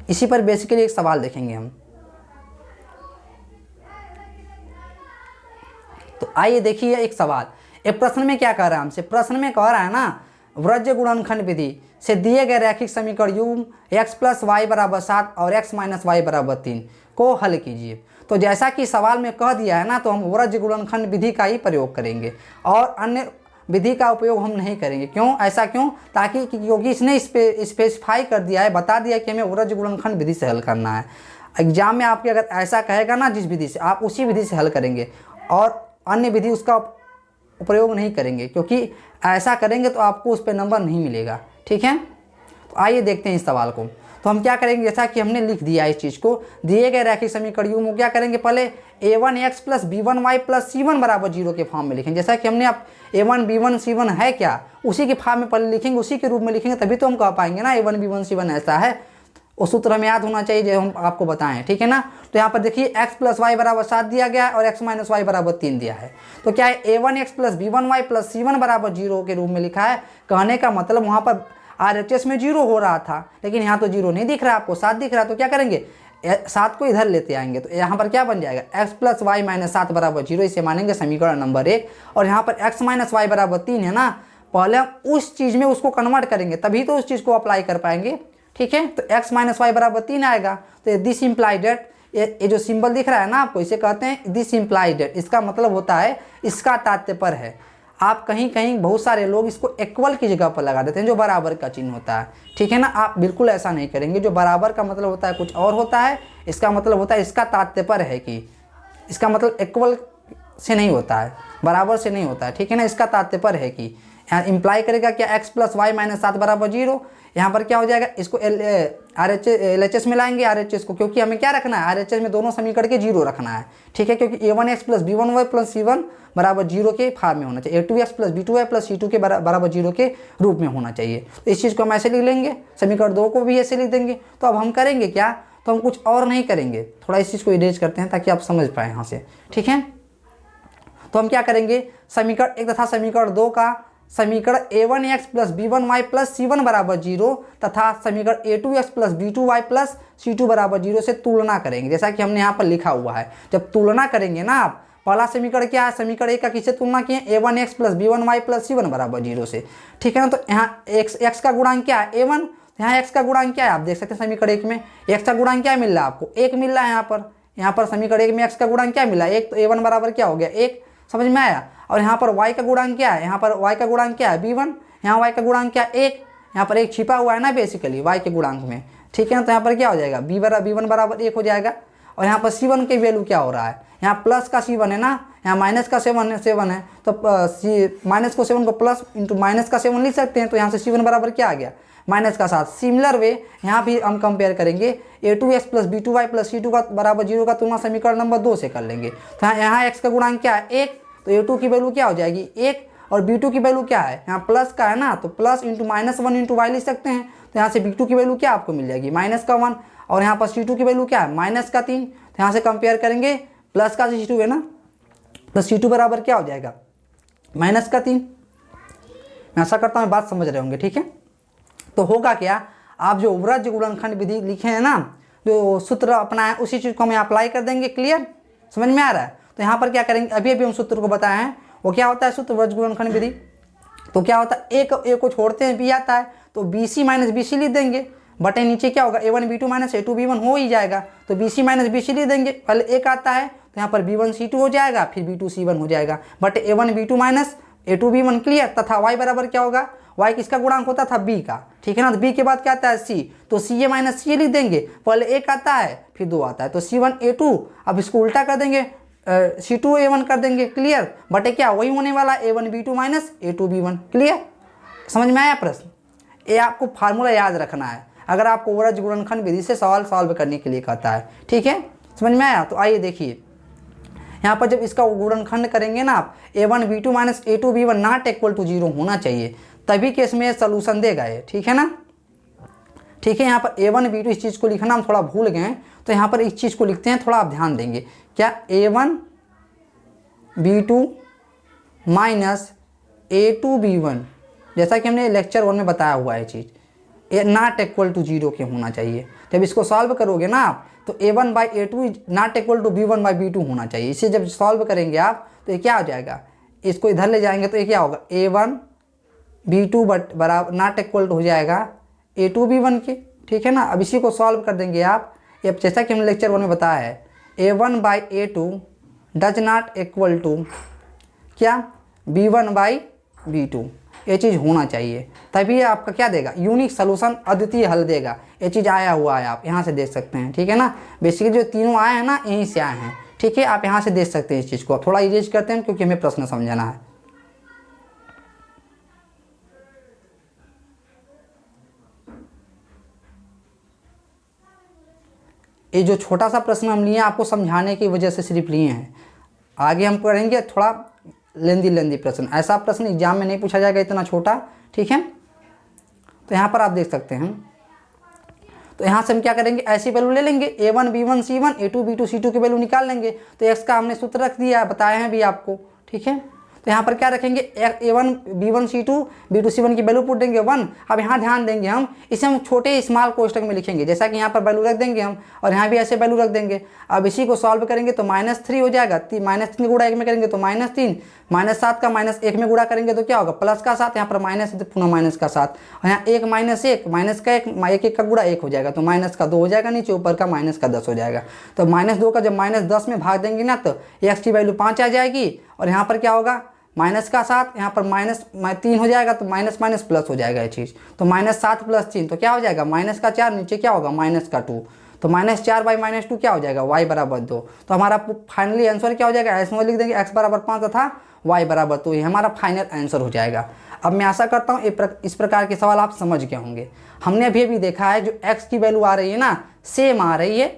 इसी पर बेसिकली एक सवाल देखेंगे हम। तो आइए देखिए एक सवाल, एक प्रश्न में क्या कह रहा है हमसे, प्रश्न में कह रहा है ना, वृज्य गुणनखंड विधि से दिए गए रैखिक समीकरण u x प्लस वाई बराबर 7 और x माइनस वाई बराबर 3 को हल कीजिए। तो जैसा कि सवाल में कह दिया है ना, तो हम वृज्य गुणनखंड विधि का ही प्रयोग करेंगे और अन्य विधि का उपयोग हम नहीं करेंगे। क्यों, ऐसा क्यों, ताकि क्योंकि इसने स्पेसिफाई कर दिया है, बता दिया कि हमें वृज्य गुणनखंड विधि से हल करना है। एग्जाम में आपके अगर ऐसा कहेगा ना जिस विधि से, आप उसी विधि से हल करेंगे और अन्य विधि उसका प्रयोग नहीं करेंगे, क्योंकि ऐसा करेंगे तो आपको उस पर नंबर नहीं मिलेगा, ठीक है। तो आइए देखते हैं इस सवाल को। तो हम क्या करेंगे, जैसा कि हमने लिख दिया इस चीज़ को, दिए गए रैखिक समीकरण u में क्या करेंगे, पहले a1x plus b1y plus c1 बराबर 0 के फॉर्म में लिखेंगे। जैसा कि हमने अब a1 b1 c1 है क्या, उसी के फॉर्म में पहले लिखेंगे, उसी के रूप में लिखेंगे, तभी तो हम कह पाएंगे ना a1 b1 c1 ऐसा है। वो सूत्र हमें याद होना चाहिए जो हम आपको बताएं, ठीक है ना। तो यहाँ पर देखिए x प्लस वाई बराबर 7 दिया गया है और x माइनस वाई बराबर 3 दिया है। तो क्या है, a1x plus b1y plus c1 बराबर 0 के रूप में लिखा है। कहने का मतलब वहाँ पर RHS में 0 हो रहा था, लेकिन यहाँ तो 0 नहीं दिख रहा, आपको 7 दिख रहा है। तो क्या करेंगे, 7 को इधर लेते आएंगे, तो यहाँ पर क्या बन जाएगा, x प्लस वाई माइनस 7 बराबर 0, इसे मानेंगे समीकरण नंबर 1। और यहाँ पर x माइनस वाई बराबर 3 है ना, पहले हम उस चीज़ में उसको कन्वर्ट करेंगे, तभी तो उस चीज़ को अप्लाई कर पाएंगे, ठीक है। तो x माइनस वाई बराबर 3 आएगा। तो दिस इम्प्लाइड डेट, ये जो सिंबल दिख रहा है ना आपको, इसे कहते हैं दिस इम्प्लाइड डेट। इसका मतलब होता है इसका तात्पर्य है। आप कहीं कहीं बहुत सारे लोग इसको इक्वल की जगह पर लगा देते हैं, जो बराबर का चिन्ह होता है, ठीक है ना। आप बिल्कुल ऐसा नहीं करेंगे, जो बराबर का मतलब होता है कुछ और होता है, इसका मतलब होता है इसका तात्पर्य है कि, इसका मतलब इक्वल से नहीं होता है, बराबर से नहीं होता है, ठीक है ना। इसका तात्पर्य है कि यहाँ इम्प्लाई करेगा क्या, x प्लस वाई माइनस 7 बराबर 0। यहाँ पर क्या हो जाएगा, इसको LHS में लाएंगे RHS को, क्योंकि हमें क्या रखना है, RHS में दोनों समीकरण के 0 रखना है, ठीक है। क्योंकि a1x plus b1y plus c1 बराबर 0 के फॉर्म में होना चाहिए, a2x plus b2y plus c2 के बराबर 0 के रूप में होना चाहिए। तो इस चीज़ को हम ऐसे लिख लेंगे, समीकरण 2 को भी ऐसे लिख देंगे। तो अब हम करेंगे क्या, तो हम कुछ और नहीं करेंगे, थोड़ा इस चीज़ को इरेज करते हैं ताकि आप समझ पाएँ यहाँ से, ठीक है। तो हम क्या करेंगे, समीकरण 1 तथा समीकरण 2 का समीकरण a1x plus b1y plus c1 बराबर 0 तथा समीकरण a2x plus b2y plus c2 बराबर 0 से तुलना करेंगे, जैसा कि हमने यहाँ पर लिखा हुआ है। जब तुलना करेंगे ना आप, पहला समीकरण क्या है, समीकरण 1 का किससे तुलना किए, a1x plus b1y plus c1 बराबर 0 से, ठीक है ना। तो यहाँ x का गुणांक क्या है, a1, यहाँ x का गुणांक क्या है, आप देख सकते हैं समीकरण 1 में x का गुणांक क्या मिल रहा है आपको, 1 मिल रहा है। यहाँ पर समीकरण 1 में x का गुणांक क्या मिला, 1, तो a1 बराबर क्या हो गया, 1, समझ में आया। और यहाँ पर y का गुणांक क्या है, यहाँ पर y का गुणांक क्या है, b1, यहाँ y का गुणांक क्या है, 1, यहाँ पर 1 छिपा हुआ है ना बेसिकली y के गुणांक में, ठीक है ना। तो यहाँ पर क्या हो जाएगा, b1 बराबर 1 हो जाएगा। और यहाँ पर c1 की वैल्यू क्या हो रहा है, यहाँ प्लस का c1 है ना, यहाँ माइनस का 7 है तो माइनस को 7 को प्लस इंटू माइनस का 7 लिख सकते हैं, तो यहाँ से C1 बराबर क्या आ गया, माइनस का 7। सिमिलर वे यहाँ भी हम कंपेयर करेंगे a2x plus b2y plus c2 का बराबर 0 का तुलना समीकरण नंबर 2 से कर लेंगे। तो यहाँ x का गुणांक क्या है 1, तो a2 की वैल्यू क्या हो जाएगी 1, और b2 की वैल्यू क्या है, यहाँ प्लस का है ना, तो प्लस इंटू -1 इंटू वाई लिख सकते हैं। तो यहाँ से b2 की वैल्यू क्या आपको मिल जाएगी -1, और यहाँ पर c2 की वैल्यू क्या है -3। तो यहाँ से कंपेयर करेंगे प्लस का c2 है ना, तो c2 बराबर क्या हो जाएगा -3। मैं आशा करता हूँ बात समझ रहे होंगे, ठीक है। तो होगा क्या, आप जो व्रज गुणनखंड विधि लिखे हैं ना, जो सूत्र अपना है उसी चीज़ को हम अप्लाई कर देंगे। क्लियर, समझ में आ रहा है। तो यहाँ पर क्या करेंगे, अभी हम सूत्र को बताए हैं, वो क्या होता है सूत्र व्रज गुणनखंड विधि। तो क्या होता है, ए को छोड़ते हैं बी आता है, तो BC माइनस BC लिख देंगे, बटे नीचे क्या होगा A1 B2 minus A2 B1 हो ही जाएगा, तो BC माइनस BC लिख देंगे। पहले एक आता है तो यहाँ पर B1 C2 हो जाएगा, फिर B2 C1 हो जाएगा, बटे A1 B2 minus A2 B1। Clear, तथा y बराबर क्या होगा, y किसका गुणांक होता था b का, ठीक है ना। तो b के बाद क्या आता है c, तो ca माइनस c लिख देंगे, पहले एक आता है फिर 2 आता है, तो C1 A2, अब इसको उल्टा कर देंगे C2 A1 कर देंगे। क्लियर, बटे क्या वही होने वाला A1 B2 minus A2 B1। Clear, समझ में आया प्रश्न। ये आपको फार्मूला याद रखना है अगर आपको व्रज गुणनखंड विधि से सवाल सॉल्व करने के लिए कहता है, ठीक है, समझ में आया। तो आइए देखिए, यहाँ पर जब इसका गुणनखंड करेंगे ना आप, A1 B2 minus A2 B1 not equal to 0 होना चाहिए, तभी केस में सोल्यूशन देगा ये, ठीक है ना। ठीक है, यहाँ पर A1 B2 इस चीज़ को लिखना हम थोड़ा भूल गए हैं, तो यहाँ पर इस चीज़ को लिखते हैं, थोड़ा आप ध्यान देंगे। क्या A1 B2 minus A2 B1, जैसा कि हमने लेक्चर 1 में बताया हुआ है चीज़, ये नॉट इक्वल टू 0 के होना चाहिए। जब इसको सॉल्व करोगे ना आप, तो A1 by A2 not equal to B1 by B2 होना चाहिए। इसे जब सॉल्व करेंगे आप, तो ये क्या हो जाएगा, इसको इधर ले जाएंगे तो ये क्या होगा, A1 B2 बराबर नॉट इक्वल टू हो जाएगा A2 B1 के, ठीक है ना। अब इसी को सॉल्व कर देंगे आप, ये जैसा कि हमने लेक्चर 1 में बताया है, A1 by A2 does not equal to क्या, B1 बाई B2, ये चीज़ होना चाहिए, तभी आपका क्या देगा, यूनिक सोल्यूशन, अद्वितीय हल देगा। ये चीज़ आया हुआ है, आप यहाँ से देख सकते हैं, ठीक है ना। बेसिकली जो तीनों आए हैं ना, यहीं से आए हैं, ठीक है, आप यहाँ से देख सकते हैं इस चीज़ को। थोड़ा इरेज करते हैं क्योंकि हमें प्रश्न समझाना है। ये जो छोटा सा प्रश्न हम लिए आपको समझाने की वजह से सिर्फ लिए हैं, आगे हम करेंगे थोड़ा लेंदी प्रश्न। ऐसा प्रश्न एग्जाम में नहीं पूछा जाएगा इतना छोटा, ठीक है। तो यहाँ पर आप देख सकते हैं, तो यहाँ से हम क्या करेंगे, ऐसी वैल्यू ले लेंगे, A1 B1 C1 A2 B2 C2 की वैल्यू निकाल लेंगे। तो x का हमने सूत्र रख दिया है, बताए हैं भी आपको, ठीक है। तो यहाँ पर क्या रखेंगे, A1 B1 C2 B2 C1 की वैल्यू पुट देंगे 1। अब यहाँ ध्यान देंगे हम, इसे हम छोटे स्मॉल कोष्टक में लिखेंगे, जैसा कि यहाँ पर वैल्यू रख देंगे हम, और यहाँ भी ऐसे वैल्यू रख देंगे। अब इसी को सॉल्व करेंगे तो -3 हो जाएगा, -3 गुणा 1 में करेंगे तो -3, -7 का -1 में गुणा करेंगे तो क्या होगा, प्लस का 7, यहाँ पर माइनस पुनः माइनस का 7, और यहाँ 1 -1 माइनस का 1 का गुणा 1 हो जाएगा, तो माइनस का 2 हो जाएगा, नीचे ऊपर का माइनस का 10 हो जाएगा। तो -2 का जब -10 में भाग देंगे ना, तो x की वैल्यू 5 आ जाएगी, और यहाँ पर क्या होगा, माइनस का 7, यहाँ पर -3 हो जाएगा, तो माइनस माइनस प्लस हो जाएगा ये चीज़। तो -7 + 3 तो क्या हो जाएगा, माइनस का 4, नीचे क्या होगा, माइनस का 2, तो -4 बाई -2 क्या हो जाएगा, y बराबर 2। तो हमारा फाइनली आंसर क्या हो जाएगा, ऐसे में लिख देंगे x बराबर 5 तथा y बराबर 2, ये हमारा फाइनल आंसर हो जाएगा। अब मैं आशा करता हूँ इस प्रकार के सवाल आप समझ गए होंगे। हमने अभी देखा है, जो x की वैल्यू आ रही है ना, सेम आ रही है,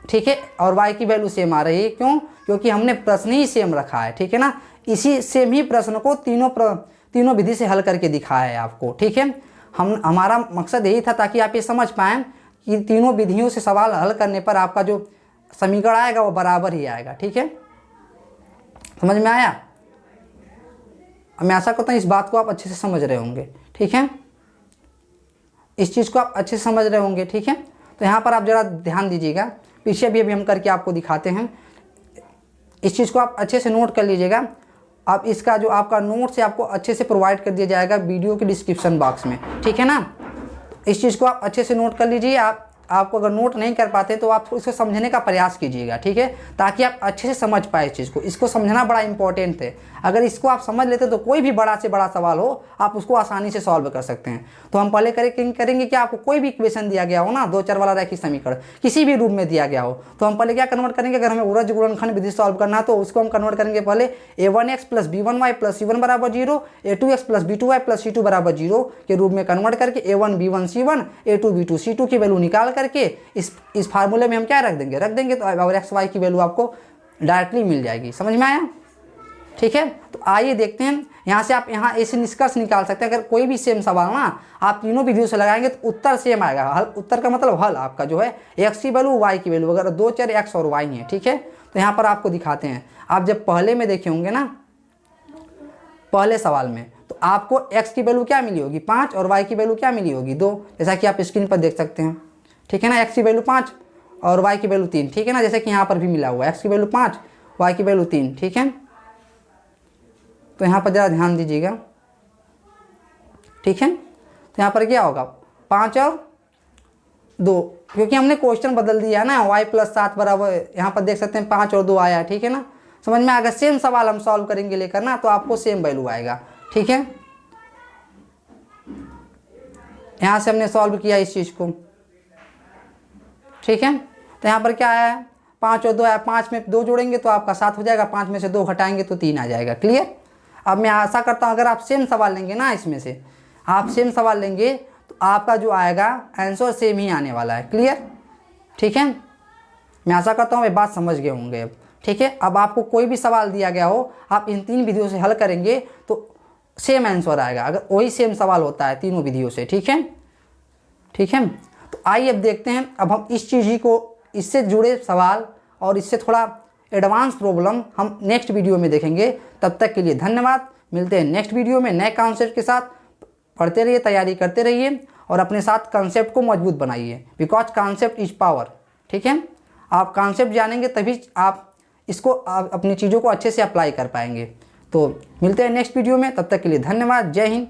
ठीक है, और y की वैल्यू सेम आ रही है। क्यों, क्योंकि हमने प्रश्न ही सेम रखा है, ठीक है ना। इसी सेम ही प्रश्न को तीनों विधि से हल करके दिखाया है आपको, ठीक है। हमारा मकसद यही था ताकि आप ये समझ पाएँ कि तीनों विधियों से सवाल हल करने पर आपका जो समीकरण आएगा वो बराबर ही आएगा, ठीक है। समझ में आया। मैं आशा करता हूँ इस बात को आप अच्छे से समझ रहे होंगे, ठीक है, इस चीज़ को आप अच्छे से समझ रहे होंगे, ठीक है। तो यहाँ पर आप ज़रा ध्यान दीजिएगा, पीछे भी अभी हम करके आपको दिखाते हैं। इस चीज़ को आप अच्छे से नोट कर लीजिएगा। अब इसका जो आपका नोट्स है आपको अच्छे से प्रोवाइड कर दिया जाएगा वीडियो के डिस्क्रिप्शन बॉक्स में, ठीक है ना। इस चीज़ को आप अच्छे से नोट कर लीजिए। आप आपको अगर नोट नहीं कर पाते तो आप इसको समझने का प्रयास कीजिएगा, ठीक है, ताकि आप अच्छे से समझ पाए इस चीज़ को। इसको समझना बड़ा इंपॉर्टेंट है। अगर इसको आप समझ लेते तो कोई भी बड़ा से बड़ा सवाल हो आप उसको आसानी से सॉल्व कर सकते हैं। तो हम पहले करेंगे कि आपको कोई भी इक्वेशन दिया गया हो ना, 2 चर वाला रैखिक समीकरण किसी भी रूप में दिया गया हो, तो हम पहले क्या कन्वर्ट करेंगे। अगर हमें उरज गुणनखंड विधि सॉल्व करना है तो उसको हम कन्वर्ट करेंगे पहले a1x + b1y + c1 = 0, a2x + b2y + c2 = 0 के रूप में कन्वर्ट करके a1 b1 c1 a2 b2 c2 की वैल्यू निकाल करके इस फार्मूले में हम क्या रख देंगे तो और एक्स वाई की वैल्यू आपको डायरेक्टली मिल जाएगी। समझ में आया, ठीक है। तो आइए देखते हैं, यहाँ से आप यहाँ ऐसे निष्कर्ष निकाल सकते हैं। अगर कोई भी सेम सवाल ना आप तीनों विधियों से लगाएंगे तो उत्तर सेम आएगा। हल, उत्तर का मतलब हल आपका जो है एक्स की वैल्यू वाई की वैल्यू, अगर 2 चर एक्स और वाई हैं, ठीक है। तो यहाँ पर आपको दिखाते हैं, आप जब पहले में देखे होंगे ना, पहले सवाल में, तो आपको एक्स की वैल्यू क्या मिली होगी 5 और वाई की वैल्यू क्या मिली होगी 2, जैसा कि आप स्क्रीन पर देख सकते हैं, ठीक है ना। एक्स की वैल्यू 5 और वाई की वैल्यू 3, ठीक है ना, जैसे कि यहाँ पर भी मिला हुआ है एक्स की वैल्यू 5 वाई की वैल्यू 3, ठीक है। तो यहाँ पर ज़रा ध्यान दीजिएगा, ठीक है। तो यहाँ पर क्या होगा 5 और 2, क्योंकि हमने क्वेश्चन बदल दिया है ना, y + 7 बराबर, यहाँ पर देख सकते हैं 5 और 2 आया, ठीक है ना। समझ में अगर सेम सवाल हम सॉल्व करेंगे लेकर ना तो आपको सेम वैल्यू आएगा, ठीक है। यहाँ से हमने सॉल्व किया इस चीज़ को, ठीक है। तो यहाँ पर क्या आया है 5 और 2 आया, 5 में 2 जोड़ेंगे तो आपका 7 हो जाएगा, 5 में से 2 घटाएंगे तो 3 आ जाएगा। क्लियर। अब मैं आशा करता हूँ अगर आप सेम सवाल लेंगे ना, इसमें से आप सेम सवाल लेंगे तो आपका जो आएगा आंसर सेम ही आने वाला है। क्लियर, ठीक है। मैं आशा करता हूँ ये बात समझ गए होंगे अब, ठीक है। अब आपको कोई भी सवाल दिया गया हो आप इन 3 विधियों से हल करेंगे तो सेम आंसर आएगा, अगर वही सेम सवाल होता है तीनों विधियों से, ठीक है, ठीक है। तो आइए अब देखते हैं, अब हम इस चीज़ को, इससे जुड़े सवाल और इससे थोड़ा एडवांस प्रॉब्लम हम नेक्स्ट वीडियो में देखेंगे। तब तक के लिए धन्यवाद। मिलते हैं नेक्स्ट वीडियो में नए कॉन्सेप्ट के साथ। पढ़ते रहिए, तैयारी करते रहिए और अपने साथ कॉन्सेप्ट को मजबूत बनाइए, बिकॉज कॉन्सेप्ट इज पावर, ठीक है। आप कॉन्सेप्ट जानेंगे तभी आप इसको अपनी चीज़ों को अच्छे से अप्लाई कर पाएंगे। तो मिलते हैं नेक्स्ट वीडियो में, तब तक के लिए धन्यवाद। जय हिंद।